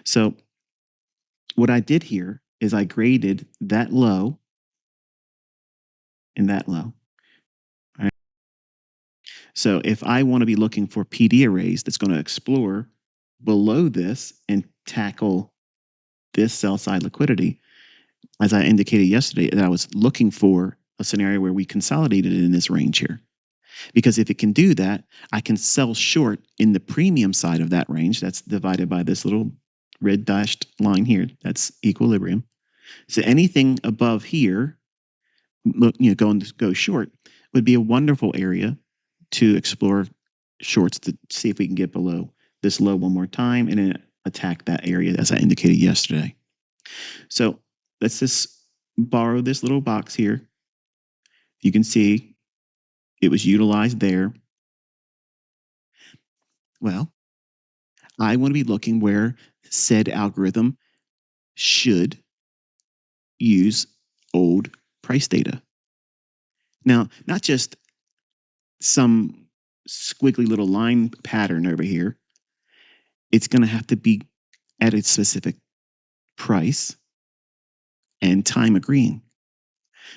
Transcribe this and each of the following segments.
So what I did here is I graded that low and that low. All right. So if I want to be looking for PD arrays that's going to explore below this and tackle this sell side liquidity, as I indicated yesterday, that I was looking for a scenario where we consolidated in this range here. Because if it can do that, I can sell short in the premium side of that range. That's divided by this little red dashed line here. That's equilibrium. So anything above here, go short would be a wonderful area to explore shorts to see if we can get below this low one more time and then attack that area as I indicated yesterday. So let's just borrow this little box here. You can see it was utilized there. Well, I want to be looking where said algorithm should use old price data. Now, not just some squiggly little line pattern over here. It's going to have to be at a specific price and time agreeing.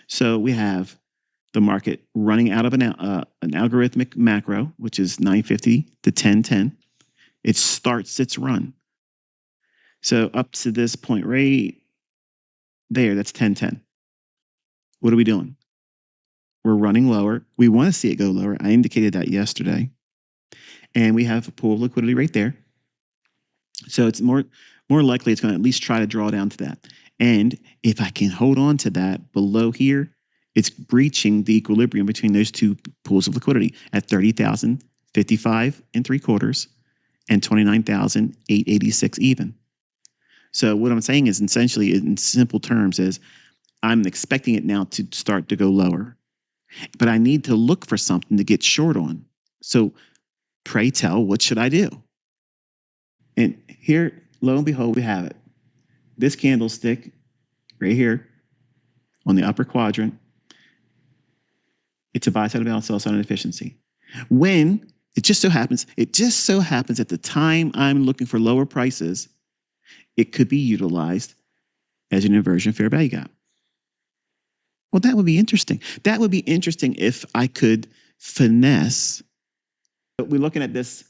So we have the market running out of an algorithmic macro, which is 950 to 1010. It starts its run. So up to this point right there, that's 1010. What are we doing? We're running lower. We want to see it go lower. I indicated that yesterday. And we have a pool of liquidity right there. So it's more likely it's going to at least try to draw down to that. And if I can hold on to that below here, it's breaching the equilibrium between those two pools of liquidity at 30,055 and 3/4 and 29,886 even. So what I'm saying is essentially in simple terms is I'm expecting it now to start to go lower, but I need to look for something to get short on. So pray tell, what should I do? And here, lo and behold, we have it. This candlestick right here on the upper quadrant, it's a buy side balance, sell side inefficiency. When it just so happens at the time I'm looking for lower prices, it could be utilized as an inversion fair value gap. Well, that would be interesting. That would be interesting if I could finesse. But we're looking at this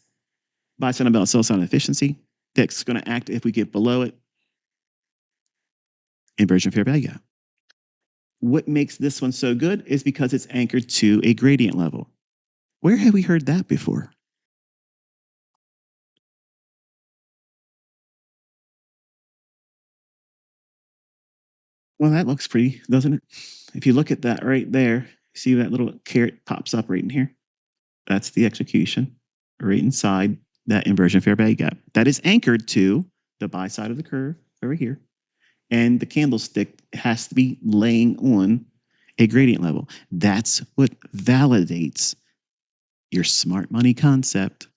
buy side balance, sell side inefficiency. That's going to act if we get below it. Inversion fair value gap. What makes this one so good is because it's anchored to a gradient level. Where have we heard that before? Well, that looks pretty, doesn't it? If you look at that right there, see that little caret pops up right in here? That's the execution right inside that inversion fair value gap. That is anchored to the buy side of the curve over here. And the candlestick has to be laying on a gradient level. That's what validates your smart money concept.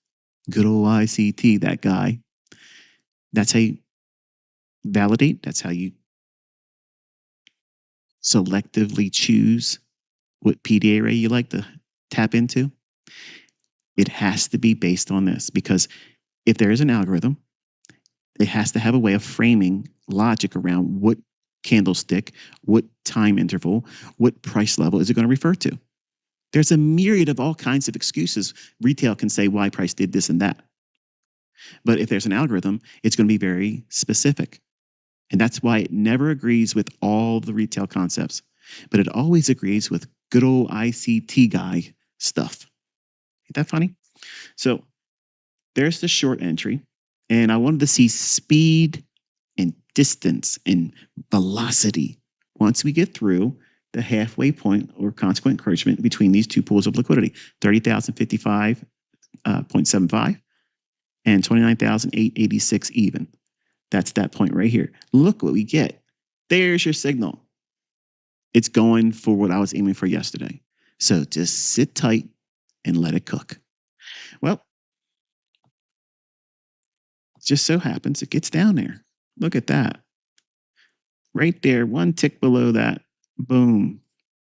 Good old ICT, that guy. That's how you validate. That's how you selectively choose what PDA array you like to tap into. It has to be based on this because if there is an algorithm, it has to have a way of framing logic around what candlestick, what time interval, what price level is it going to refer to. There's a myriad of all kinds of excuses. Retail can say why price did this and that. But if there's an algorithm, it's going to be very specific. And that's why it never agrees with all the retail concepts, but it always agrees with good old ICT guy stuff. Ain't that funny? So there's the short entry. And I wanted to see speed and distance and velocity once we get through the halfway point or consequent encroachment between these two pools of liquidity, 30,055.75 and 29,886 even. That's that point right here. Look what we get. There's your signal. It's going for what I was aiming for yesterday. So just sit tight and let it cook. Well, just so happens it gets down there. Look at that. Right there, one tick below that. Boom.